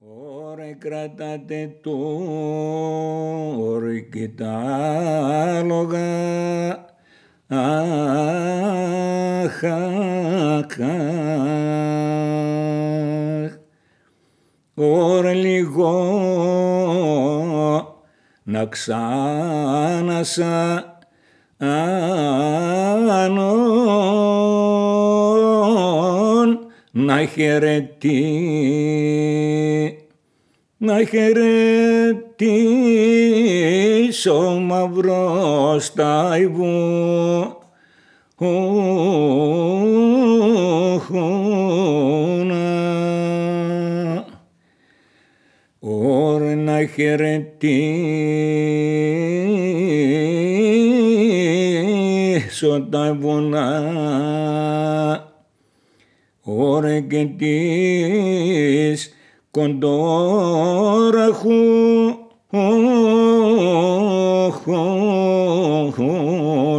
Ωρε κρατάτε τώρα και τα άλογα, αχ, αχ, αχ. Ωρε λίγο να ξανασα ανών να χαιρετήσω μαυρό στάιβου ωρε να χαιρετήσω τα βουνά, ωρε και τις κοντόραχου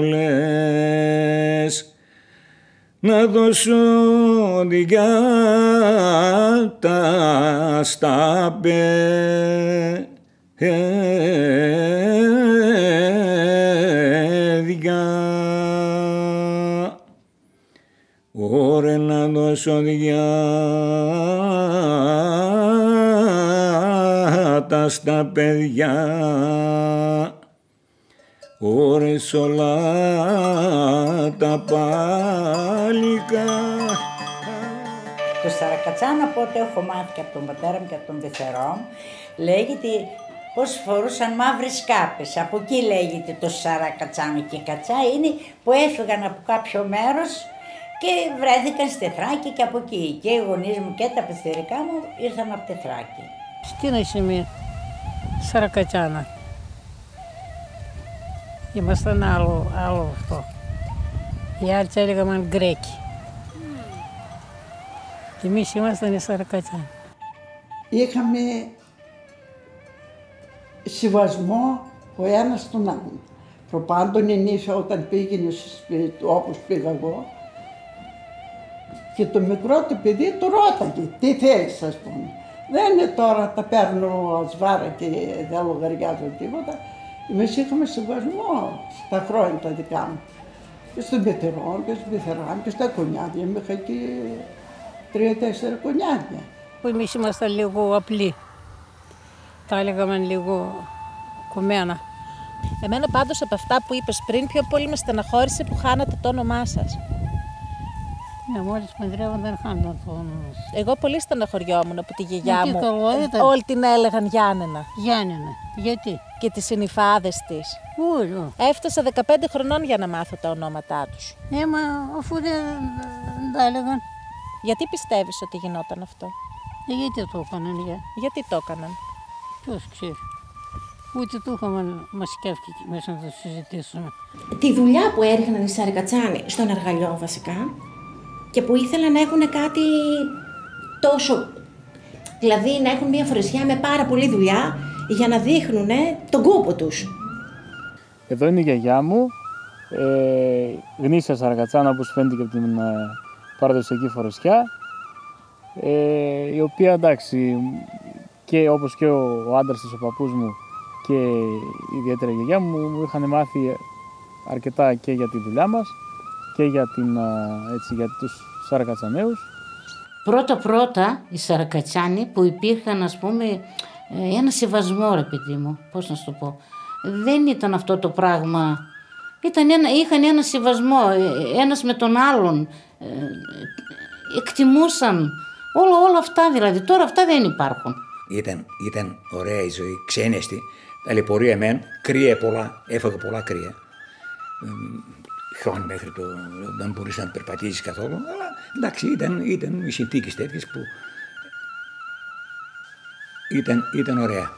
λες να δώσω διάτα στα παιδιά. Ωρε να δώσω διάτα στα παιδιά, ωρε σ' όλα τα πάλικα. Το Σαρακατσάν, από ό,τι έχω μάθει και από τον πατέρα μου και από τον πεθερό μου, λέγεται πως φορούσαν μαύρες σκάπες. Από εκεί λέγεται το Σαρακατσάνο, και η κατσά είναι που έφυγαν από κάποιο μέρος και βρέθηκαν στη Θράκη, και από εκεί. Και οι γονείς μου και τα πεθερικά μου ήρθαν από τη Θράκη. Στην Ασημή, Σαρακατσάνα. Ήμασταν άλλο αυτό. Οι άλλοι έλεγαν Γκρέκοι. Και εμείς ήμασταν οι Σαρακατσάνοι. Είχαμε συμβασμό ο ένας τον άλλον. Προπάντων η νύφια όταν πήγαινε στο σπίτι, όπως πήγα εγώ, και το μικρό του παιδί του ρώταγε τι θέλεις, ας πούμε. Δεν είναι τώρα τα παίρνω σβάρα και δεν λογαριάζω τίποτα. Εμείς είχαμε συμβασμό στα χρόνια τα δικά μου. Και στον πεθερό και στον πεθεράν και στα κονιάδια. Είχα και 3-4 κονιάδια. Εμείς ήμασταν λίγο απλοί. Τα έλεγαμε λίγο κομμένα. Εμένα πάντως από αυτά που είπες πριν, πιο πολύ με στεναχώρησε που χάνατε το όνομά σας. Ναι, μόλις παντρεύονταν δεν χάνονταν το όνομα. Εγώ πολύ στεναχωριόμουν από τη γιαγιά Γιατί μου. καλό ήταν. Όλοι την έλεγαν Γιάννενα. Γιάννενα. Γιατί? Και τις συνυφάδες της. Ούλου. Έφτασα 15 χρονών για να μάθω τα ονόματά τους. Ναι, μα αφού δεν τα έλεγαν. Γιατί πιστεύεις ότι γινόταν αυτό? Γιατί το έκαναν, Γιατί το έκαναν? Ποιος ξέρει. Ούτε το είχαμε μας σκέφτηκε μέσα να το συζητήσουμε. Τη δουλειά που έριχναν οι Σαρακατσάνοι στον Αργαλιό βασικά, και που ήθελαν να έχουν κάτι τόσο, δηλαδή να έχουν μια φορεσιά με πάρα πολλή δουλειά για να δείχνουν τον κόπο τους. Εδώ είναι η γιαγιά μου, γνήσια Σαρακατσάνα, όπως φαίνεται και από την παραδοσιακή φορεσιά, η οποία εντάξει, και όπως και ο άντρας της, ο παππούς μου, και ιδιαίτερα η γιαγιά μου είχαν μάθει αρκετά και για τη δουλειά μας και για, για τους Σαρακατσαναίους. Πρώτα οι Σαρακατσάνοι που υπήρχαν, ας πούμε, ένα σεβασμό, ρε παιδί μου, πώς να σου το πω. Δεν ήταν αυτό το πράγμα, είχαν ένα σεβασμό, ένας με τον άλλον, εκτιμούσαν όλα αυτά δηλαδή. Τώρα αυτά δεν υπάρχουν. Ήταν ωραία η ζωή, ξένεστη, ταλαιπωρία μεν, κρύε πολλά, έφαγε πολλά κρύα. Χιόνι μέχρι το δεν μπορείς να περπατήσεις καθόλου, αλλά εντάξει ήταν οι συνθήκες τέτοιες που ήταν ωραία.